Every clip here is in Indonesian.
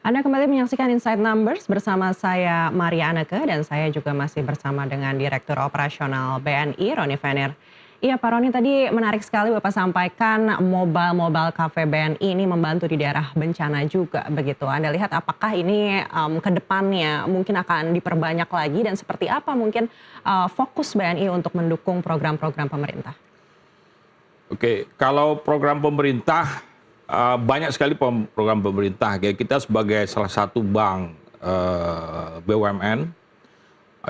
Anda kembali menyaksikan Inside Numbers bersama saya Maria Anneke dan saya juga masih bersama dengan Direktur Operasional BNI Roni Venir. Iya Pak Roni, tadi menarik sekali Bapak sampaikan mobile cafe BNI ini membantu di daerah bencana juga begitu. Anda lihat apakah ini ke depannya mungkin akan diperbanyak lagi dan seperti apa mungkin fokus BNI untuk mendukung program-program pemerintah? Oke, kalau program pemerintah banyak sekali program pemerintah. Kayak kita sebagai salah satu bank BUMN,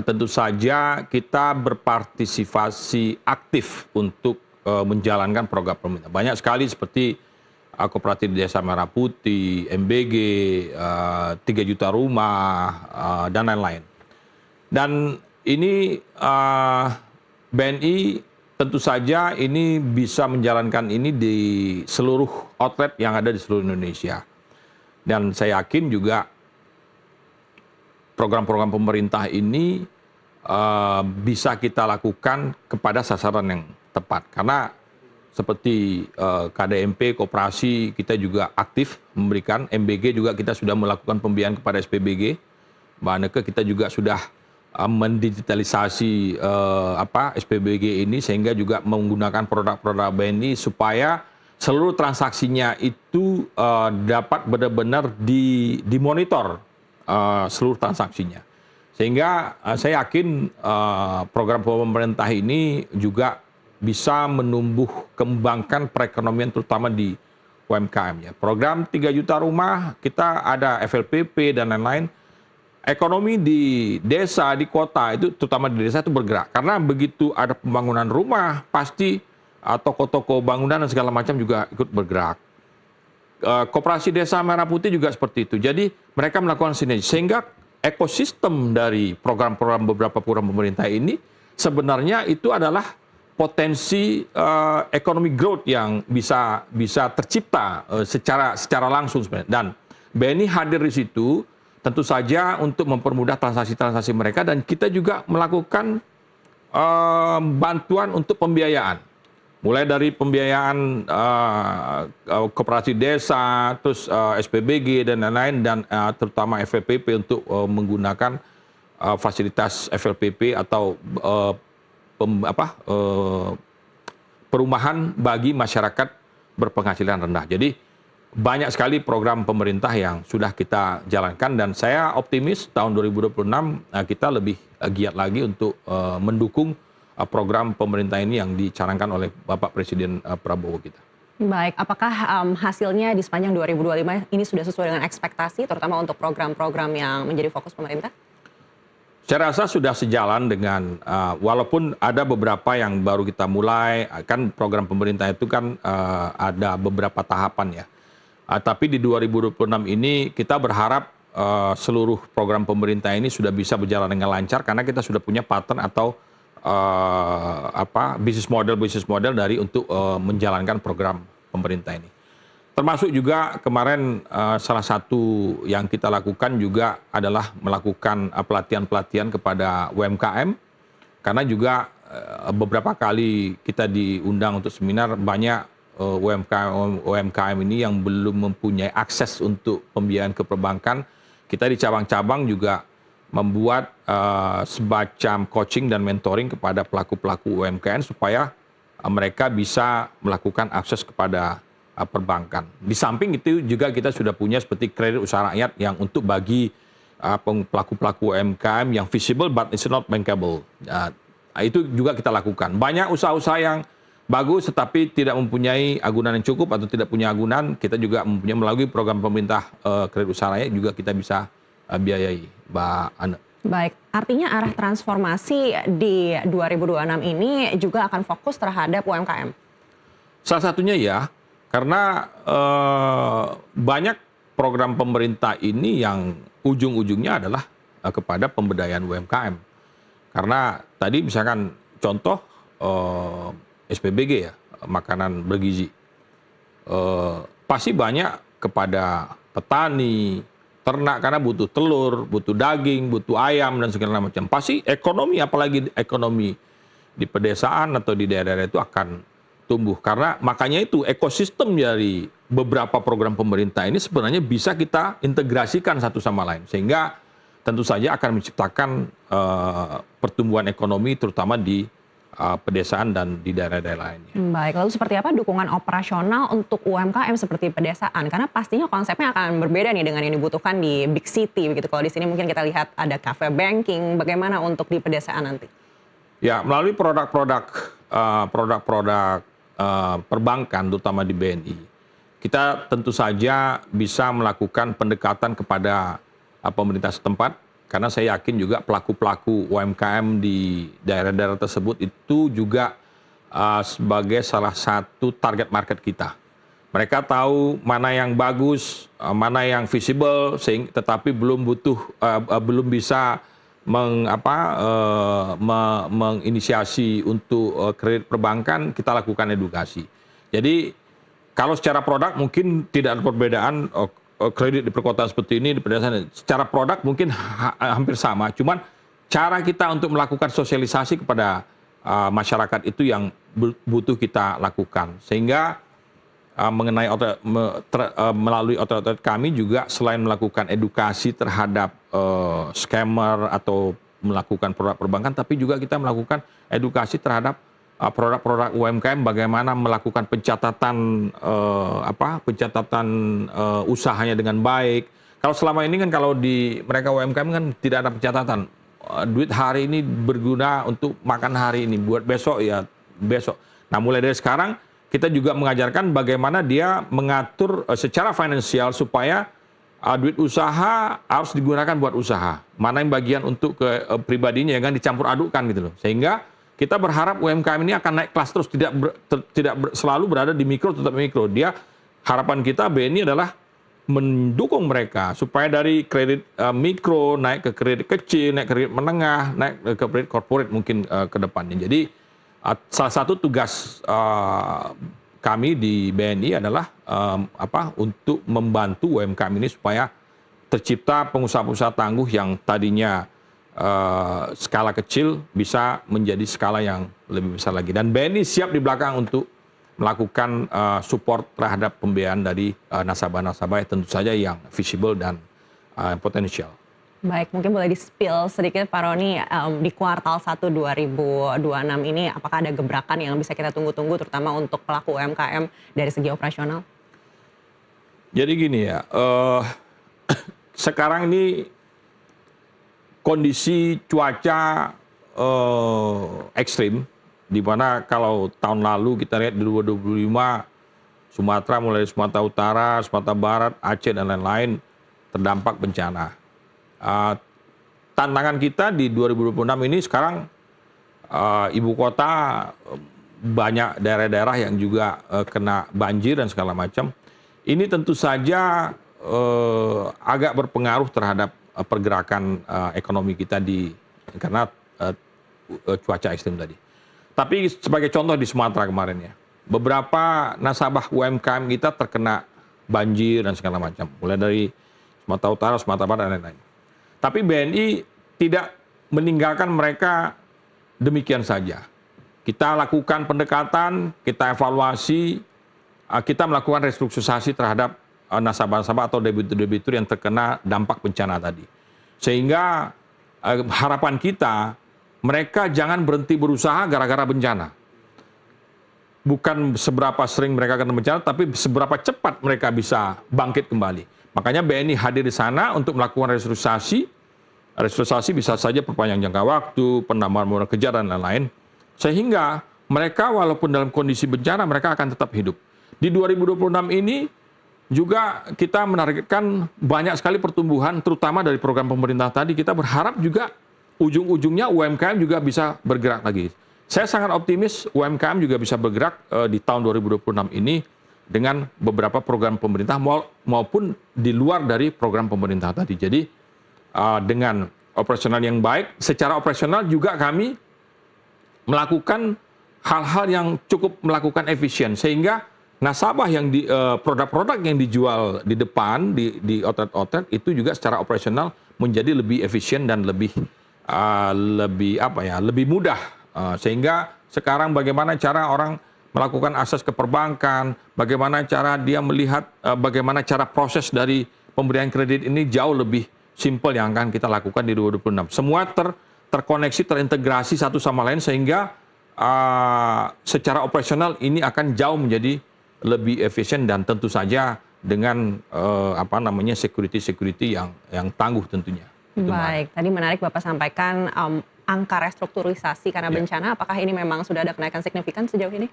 tentu saja kita berpartisipasi aktif untuk menjalankan program pemerintah. Banyak sekali seperti Kooperatif Desa Merah Putih, MBG, 3 juta rumah, dan lain-lain. Dan ini BNI tentu saja ini bisa menjalankan ini di seluruh outlet yang ada di seluruh Indonesia. Dan saya yakin juga program-program pemerintah ini bisa kita lakukan kepada sasaran yang tepat. Karena seperti KDMP, koperasi, kita juga aktif memberikan, MBG juga kita sudah melakukan pembiayaan kepada SPBG. Mbak Anneke, kita juga sudah mendigitalisasi SPBG ini sehingga juga menggunakan produk-produk BNI supaya seluruh transaksinya itu dapat benar-benar dimonitor seluruh transaksinya. Sehingga saya yakin program pemerintah ini juga bisa menumbuh kembangkan perekonomian terutama di UMKM ya. Program 3 juta rumah, kita ada FLPP dan lain-lain. Ekonomi di desa, di kota itu terutama di desa itu bergerak. Karena begitu ada pembangunan rumah, pasti toko-toko bangunan dan segala macam juga ikut bergerak. Koperasi Desa Merah Putih juga seperti itu. Jadi mereka melakukan sinergi. Sehingga ekosistem dari program-program beberapa program pemerintah ini sebenarnya itu adalah potensi ekonomi growth yang bisa tercipta secara langsung sebenarnya. Dan BNI hadir di situ tentu saja untuk mempermudah transaksi-transaksi mereka dan kita juga melakukan bantuan untuk pembiayaan. Mulai dari pembiayaan koperasi desa, terus SPBG dan lain-lain dan terutama FLPP untuk menggunakan fasilitas FLPP atau perumahan bagi masyarakat berpenghasilan rendah. Jadi banyak sekali program pemerintah yang sudah kita jalankan dan saya optimis tahun 2026 kita lebih giat lagi untuk mendukung program pemerintah ini yang dicanangkan oleh Bapak Presiden Prabowo kita. Baik, apakah hasilnya di sepanjang 2025 ini sudah sesuai dengan ekspektasi terutama untuk program-program yang menjadi fokus pemerintah? Saya rasa sudah sejalan dengan, walaupun ada beberapa yang baru kita mulai, kan program pemerintah itu kan ada beberapa tahapan ya. Tapi di 2026 ini kita berharap seluruh program pemerintah ini sudah bisa berjalan dengan lancar karena kita sudah punya pattern atau bisnis model dari untuk menjalankan program pemerintah ini. Termasuk juga kemarin salah satu yang kita lakukan juga adalah melakukan pelatihan-pelatihan kepada UMKM karena juga beberapa kali kita diundang untuk seminar banyak UMKM ini yang belum mempunyai akses untuk pembiayaan ke perbankan. Kita di cabang-cabang juga membuat semacam coaching dan mentoring kepada pelaku-pelaku UMKM supaya mereka bisa melakukan akses kepada perbankan. Di samping itu juga kita sudah punya seperti kredit usaha rakyat yang untuk bagi pelaku-pelaku UMKM yang visible but it's not bankable. Itu juga kita lakukan. Banyak usaha-usaha yang bagus tetapi tidak mempunyai agunan yang cukup atau tidak punya agunan, kita juga mempunyai melalui program pemerintah kredit usaha rakyat juga kita bisa biayai, Mbak Anne. Baik, artinya arah transformasi di 2026 ini juga akan fokus terhadap UMKM? Salah satunya ya, karena banyak program pemerintah ini yang ujung-ujungnya adalah kepada pemberdayaan UMKM. Karena tadi misalkan contoh SPBG ya, makanan bergizi. Pasti banyak kepada petani, ternak karena butuh telur, butuh daging, butuh ayam dan segala macam. Pasti ekonomi, apalagi ekonomi di pedesaan atau di daerah-daerah itu akan bertumbuh. Karena makanya itu ekosistem dari beberapa program pemerintah ini sebenarnya bisa kita integrasikan satu sama lain. Sehingga tentu saja akan menciptakan pertumbuhan ekonomi terutama di pedesaan dan di daerah-daerah lainnya. Baik, lalu seperti apa dukungan operasional untuk UMKM seperti pedesaan? Karena pastinya konsepnya akan berbeda nih dengan yang dibutuhkan di big city begitu. Kalau di sini mungkin kita lihat ada cafe banking, bagaimana untuk di pedesaan nanti? Ya, melalui produk-produk perbankan terutama di BNI, kita tentu saja bisa melakukan pendekatan kepada pemerintah setempat. Karena saya yakin juga pelaku-pelaku UMKM di daerah-daerah tersebut itu juga sebagai salah satu target market kita. Mereka tahu mana yang bagus, mana yang visible, tetapi belum bisa menginisiasi untuk kredit perbankan. Kita lakukan edukasi. Jadi kalau secara produk mungkin tidak ada perbedaan. Kredit di perkotaan seperti ini, di pedesaan, secara produk mungkin hampir sama. Cuman cara kita untuk melakukan sosialisasi kepada masyarakat itu yang butuh kita lakukan. Sehingga melalui otoritas kami juga selain melakukan edukasi terhadap scammer atau melakukan produk perbankan, tapi juga kita melakukan edukasi terhadap produk-produk UMKM, bagaimana melakukan pencatatan usahanya dengan baik. Kalau selama ini kan kalau di mereka UMKM kan tidak ada pencatatan. Duit hari ini berguna untuk makan hari ini, buat besok ya besok. Nah, mulai dari sekarang kita juga mengajarkan bagaimana dia mengatur secara finansial supaya duit usaha harus digunakan buat usaha. Mana yang bagian untuk ke pribadinya kan dicampur adukkan gitu loh. Sehingga kita berharap UMKM ini akan naik kelas terus, tidak selalu berada di mikro, tetap mikro. Harapan kita BNI adalah mendukung mereka supaya dari kredit mikro naik ke kredit kecil, naik ke kredit menengah, naik ke kredit corporate mungkin ke depannya. Jadi salah satu tugas kami di BNI adalah untuk membantu UMKM ini supaya tercipta pengusaha-pengusaha tangguh yang tadinya skala kecil bisa menjadi skala yang lebih besar lagi. Dan BNI siap di belakang untuk melakukan support terhadap pembiayaan dari nasabah-nasabah tentu saja yang visible dan potensial. Baik, mungkin boleh di-spill sedikit Pak Roni, di kuartal 1 2026 ini apakah ada gebrakan yang bisa kita tunggu-tunggu terutama untuk pelaku UMKM dari segi operasional? Jadi gini ya, sekarang ini kondisi cuaca ekstrim, di mana kalau tahun lalu kita lihat di 2025 Sumatera, mulai dari Sumatera Utara, Sumatera Barat, Aceh dan lain-lain terdampak bencana. Tantangan kita di 2026 ini sekarang ibu kota banyak daerah-daerah yang juga kena banjir dan segala macam. Ini tentu saja agak berpengaruh terhadap pergerakan ekonomi kita karena cuaca ekstrim tadi. Tapi sebagai contoh di Sumatera kemarin ya, beberapa nasabah UMKM kita terkena banjir dan segala macam, mulai dari Sumatera Utara, Sumatera Barat dan lain-lain. Tapi BNI tidak meninggalkan mereka demikian saja. Kita lakukan pendekatan, kita evaluasi, kita melakukan restrukturisasi terhadap nasabah-nasabah atau debitur-debitur yang terkena dampak bencana tadi. Sehingga harapan kita, mereka jangan berhenti berusaha gara-gara bencana. Bukan seberapa sering mereka kena bencana, tapi seberapa cepat mereka bisa bangkit kembali. Makanya BNI hadir di sana untuk melakukan restrukturisasi. Restrukturisasi bisa saja perpanjang jangka waktu, penambahan modal kerja dan lain-lain. Sehingga mereka walaupun dalam kondisi bencana, mereka akan tetap hidup. Di 2026 ini juga kita menargetkan banyak sekali pertumbuhan, terutama dari program pemerintah tadi. Kita berharap juga ujung-ujungnya UMKM juga bisa bergerak lagi. Saya sangat optimis UMKM juga bisa bergerak di tahun 2026 ini dengan beberapa program pemerintah maupun di luar dari program pemerintah tadi. Jadi dengan operasional yang baik, secara operasional juga kami melakukan hal-hal yang cukup melakukan efisien sehingga nasabah yang produk-produk yang dijual di depan di outlet-outlet itu juga secara operasional menjadi lebih efisien dan lebih mudah. Sehingga sekarang bagaimana cara orang melakukan akses ke perbankan, bagaimana cara dia melihat bagaimana cara proses dari pemberian kredit ini jauh lebih simpel yang akan kita lakukan di 2026. Semua terkoneksi, terintegrasi satu sama lain sehingga secara operasional ini akan jauh menjadi lebih efisien dan tentu saja dengan security yang tangguh tentunya. Baik, tadi menarik Bapak sampaikan angka restrukturisasi karena bencana, apakah ini memang sudah ada kenaikan signifikan sejauh ini?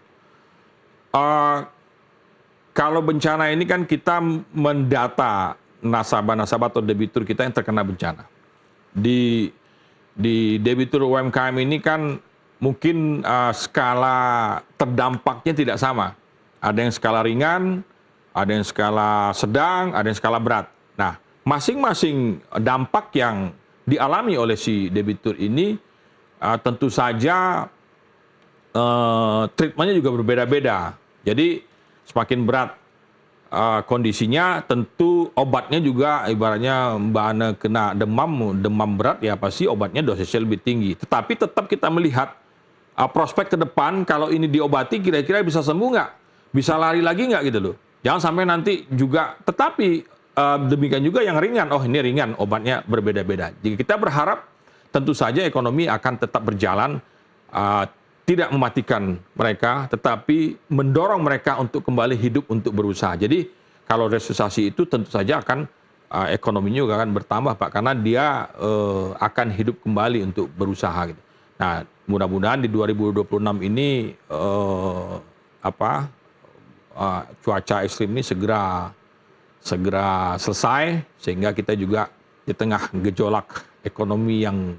Kalau bencana ini kan kita mendata nasabah-nasabah atau debitur kita yang terkena bencana. Di debitur UMKM ini kan mungkin skala terdampaknya tidak sama. Ada yang skala ringan, ada yang skala sedang, ada yang skala berat. Nah, masing-masing dampak yang dialami oleh si debitur ini tentu saja treatmentnya juga berbeda-beda. Jadi semakin berat kondisinya, tentu obatnya juga ibaratnya Mbak Ana kena demam berat ya pasti obatnya dosisnya lebih tinggi. Tetapi tetap kita melihat prospek ke depan kalau ini diobati kira-kira bisa sembuh nggak? Bisa lari lagi nggak gitu loh. Jangan sampai nanti juga, tetapi demikian juga yang ringan, oh ini ringan, obatnya berbeda-beda. Jadi kita berharap tentu saja ekonomi akan tetap berjalan, tidak mematikan mereka, tetapi mendorong mereka untuk kembali hidup untuk berusaha. Jadi kalau restrukturisasi itu tentu saja akan ekonominya juga akan bertambah Pak, karena dia akan hidup kembali untuk berusaha. Gitu. Nah mudah-mudahan di 2026 ini cuaca ekstrim ini segera selesai sehingga kita juga di tengah gejolak ekonomi yang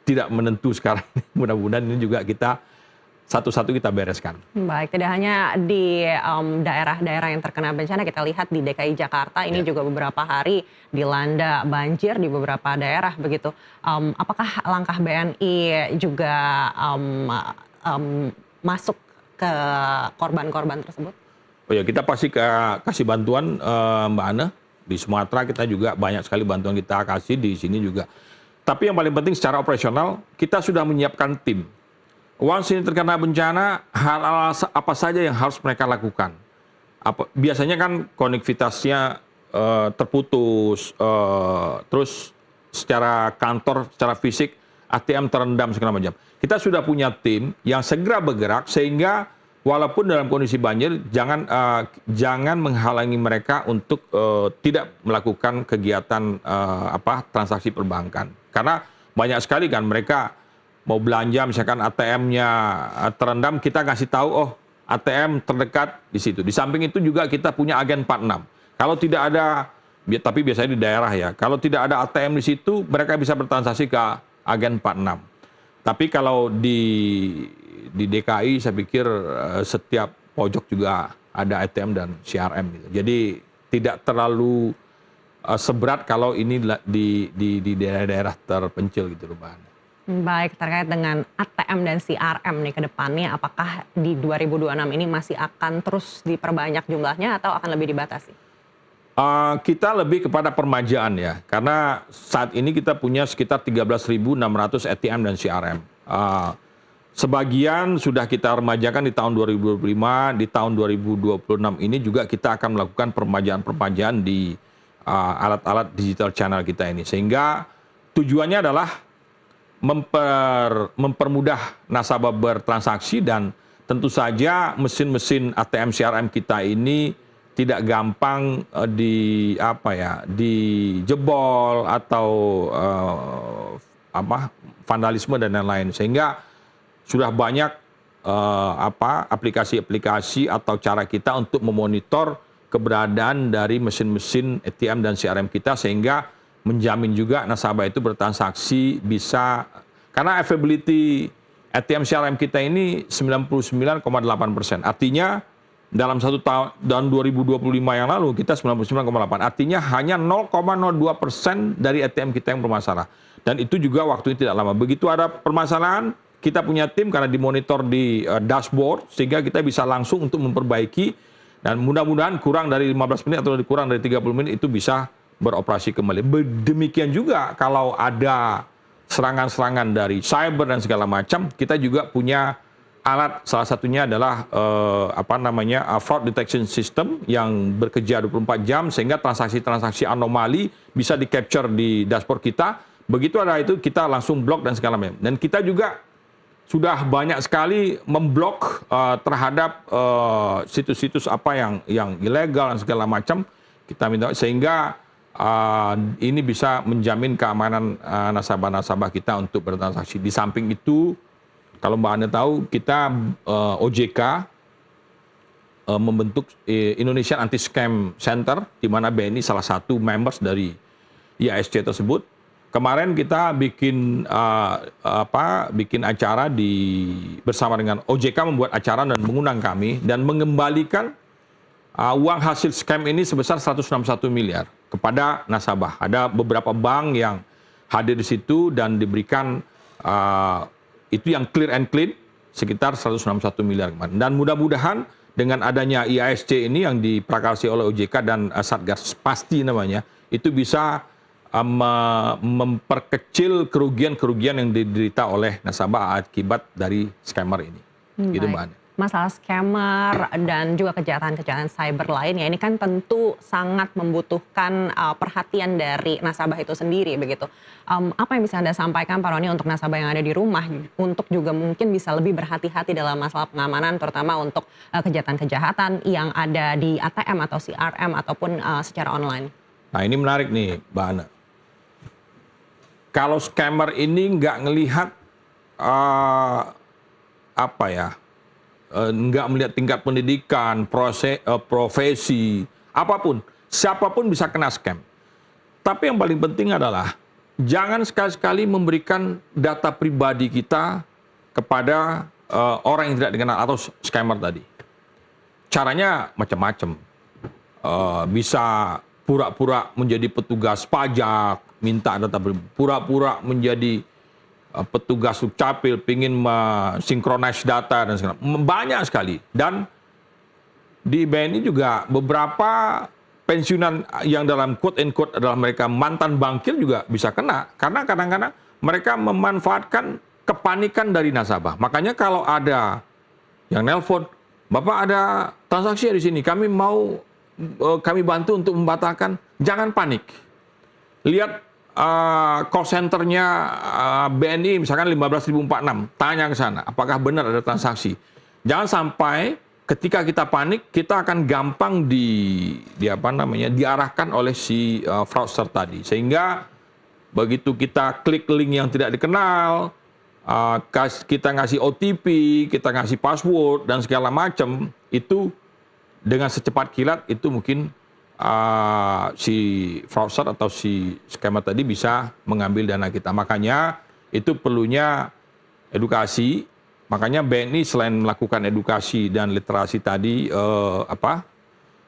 tidak menentu sekarang, mudah-mudahan ini juga kita satu-satu kita bereskan. Baik, tidak hanya di daerah-daerah yang terkena bencana, kita lihat di DKI Jakarta ini juga beberapa hari dilanda banjir di beberapa daerah begitu. Apakah langkah BNI juga masuk ke korban-korban tersebut? Oh ya, kita pasti kasih bantuan Mbak Ana. Di Sumatera kita juga banyak sekali bantuan kita kasih, di sini juga. Tapi yang paling penting secara operasional, kita sudah menyiapkan tim. Once ini terkena bencana, hal-hal apa saja yang harus mereka lakukan. Biasanya kan konektivitasnya terputus, terus secara kantor, secara fisik, ATM terendam segala macam. Kita sudah punya tim yang segera bergerak sehingga walaupun dalam kondisi banjir, jangan menghalangi mereka untuk tidak melakukan kegiatan transaksi perbankan. Karena banyak sekali kan mereka mau belanja, misalkan ATM-nya terendam, kita kasih tahu, oh ATM terdekat di situ. Di samping itu juga kita punya agen 46. Kalau tidak ada, tapi biasanya di daerah ya, kalau tidak ada ATM di situ, mereka bisa bertransaksi ke agen 46. Tapi kalau di DKI saya pikir setiap pojok juga ada ATM dan CRM gitu. Jadi tidak terlalu seberat kalau ini di daerah-daerah terpencil gitu Mbak Ana. Baik, terkait dengan ATM dan CRM nih ke depannya, apakah di 2026 ini masih akan terus diperbanyak jumlahnya atau akan lebih dibatasi? Kita lebih kepada permajaan ya, karena saat ini kita punya sekitar 13.600 ATM dan CRM. Sebagian sudah kita remajakan di tahun 2025, di tahun 2026 ini juga kita akan melakukan permajaan-permajaan di alat-alat digital channel kita ini. Sehingga tujuannya adalah mempermudah nasabah bertransaksi dan tentu saja mesin-mesin ATM CRM kita ini tidak gampang dijebol atau vandalisme dan lain-lain. Sehingga sudah banyak aplikasi-aplikasi atau cara kita untuk memonitor keberadaan dari mesin-mesin ATM dan CRM kita sehingga menjamin juga nasabah itu bertransaksi bisa, karena availability ATM CRM kita ini 99,8%. Artinya dalam satu tahun 2025 yang lalu kita 99,8. Artinya hanya 0,02% dari ATM kita yang bermasalah. Dan itu juga waktunya tidak lama. Begitu ada permasalahan, kita punya tim karena dimonitor di dashboard sehingga kita bisa langsung untuk memperbaiki dan mudah-mudahan kurang dari 15 menit atau kurang dari 30 menit itu bisa beroperasi kembali. Demikian juga kalau ada serangan-serangan dari cyber dan segala macam, kita juga punya alat salah satunya adalah fraud detection system yang bekerja 24 jam sehingga transaksi-transaksi anomali bisa di-capture di dashboard kita. Begitu ada itu kita langsung blok dan segala macam. Dan kita juga sudah banyak sekali memblok terhadap situs-situs apa yang ilegal dan segala macam. Kita minta sehingga ini bisa menjamin keamanan nasabah-nasabah kita untuk bertransaksi. Di samping itu, kalau Mbak Ana tahu, kita OJK membentuk Indonesian Anti-Scam Center, di mana BNI salah satu members dari IASC tersebut. Kemarin kita bikin acara bersama dengan OJK, membuat acara dan mengundang kami dan mengembalikan uang hasil scam ini sebesar 161 miliar kepada nasabah. Ada beberapa bank yang hadir di situ dan diberikan itu yang clear and clean sekitar 161 miliar kemarin. Dan mudah-mudahan dengan adanya IASC ini yang diprakarsi oleh OJK dan Satgas Pasti namanya, itu bisa memperkecil kerugian-kerugian yang diderita oleh nasabah akibat dari scammer ini. Gitu Mbak Ana. Masalah scammer dan juga kejahatan-kejahatan cyber lainnya ini kan tentu sangat membutuhkan perhatian dari nasabah itu sendiri begitu. Apa yang bisa Anda sampaikan Pak Roni untuk nasabah yang ada di rumah untuk juga mungkin bisa lebih berhati-hati dalam masalah pengamanan terutama untuk kejahatan-kejahatan yang ada di ATM atau CRM ataupun secara online? Nah ini menarik nih Mbak Ana. Kalau scammer ini nggak ngelihat nggak melihat tingkat pendidikan, profesi, apapun, siapapun bisa kena scam. Tapi yang paling penting adalah jangan sekali-sekali memberikan data pribadi kita kepada orang yang tidak dikenal atau scammer tadi. Caranya macam-macam. Bisa pura-pura menjadi petugas pajak, minta data pribadi, pura-pura menjadi petugas Dukcapil pingin mensinkronis data dan segala banyak sekali. Dan di BNI juga beberapa pensiunan yang dalam quote and quote adalah mereka mantan bankir juga bisa kena karena kadang-kadang mereka memanfaatkan kepanikan dari nasabah. Makanya kalau ada yang nelpon, Bapak ada transaksi di sini, kami bantu untuk membatalkan, jangan panik. Lihat call centernya BNI misalkan 15.046, tanya ke sana apakah benar ada transaksi. Jangan sampai ketika kita panik kita akan gampang diarahkan oleh si fraudster tadi, sehingga begitu kita klik link yang tidak dikenal, kita ngasih OTP, kita ngasih password dan segala macam, itu dengan secepat kilat itu mungkin si fraudster atau si scammer tadi bisa mengambil dana kita. Makanya itu perlunya edukasi. Makanya BNI selain melakukan edukasi dan literasi tadi,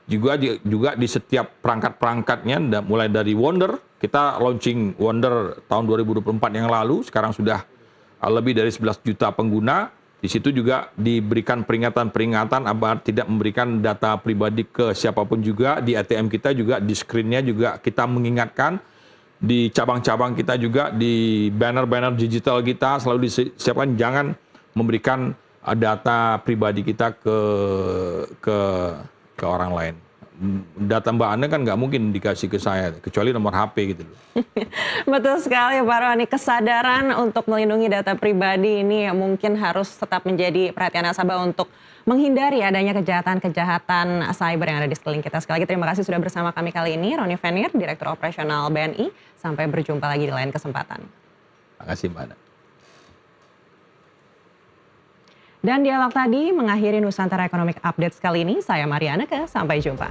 juga di setiap perangkat-perangkatnya, mulai dari Wonder, kita launching Wonder tahun 2024 yang lalu, sekarang sudah lebih dari 11 juta pengguna. Di situ juga diberikan peringatan-peringatan agar tidak memberikan data pribadi ke siapapun juga. Di ATM kita juga, di screen-nya juga kita mengingatkan. Di cabang-cabang kita juga, di banner-banner digital kita selalu disiapkan jangan memberikan data pribadi kita ke orang lain. Data Mbak Ana kan nggak mungkin dikasih ke saya, kecuali nomor HP gitu loh. Betul sekali Pak Roni, kesadaran untuk melindungi data pribadi ini mungkin harus tetap menjadi perhatian nasabah untuk menghindari adanya kejahatan-kejahatan cyber yang ada di sekeliling kita. Sekali lagi terima kasih sudah bersama kami kali ini, Roni Fenir, Direktur Operasional BNI. Sampai berjumpa lagi di lain kesempatan. Terima kasih Mbak Ana. Dan dialog tadi mengakhiri Nusantara Economic Update kali ini. Saya Mariana Ke, sampai jumpa.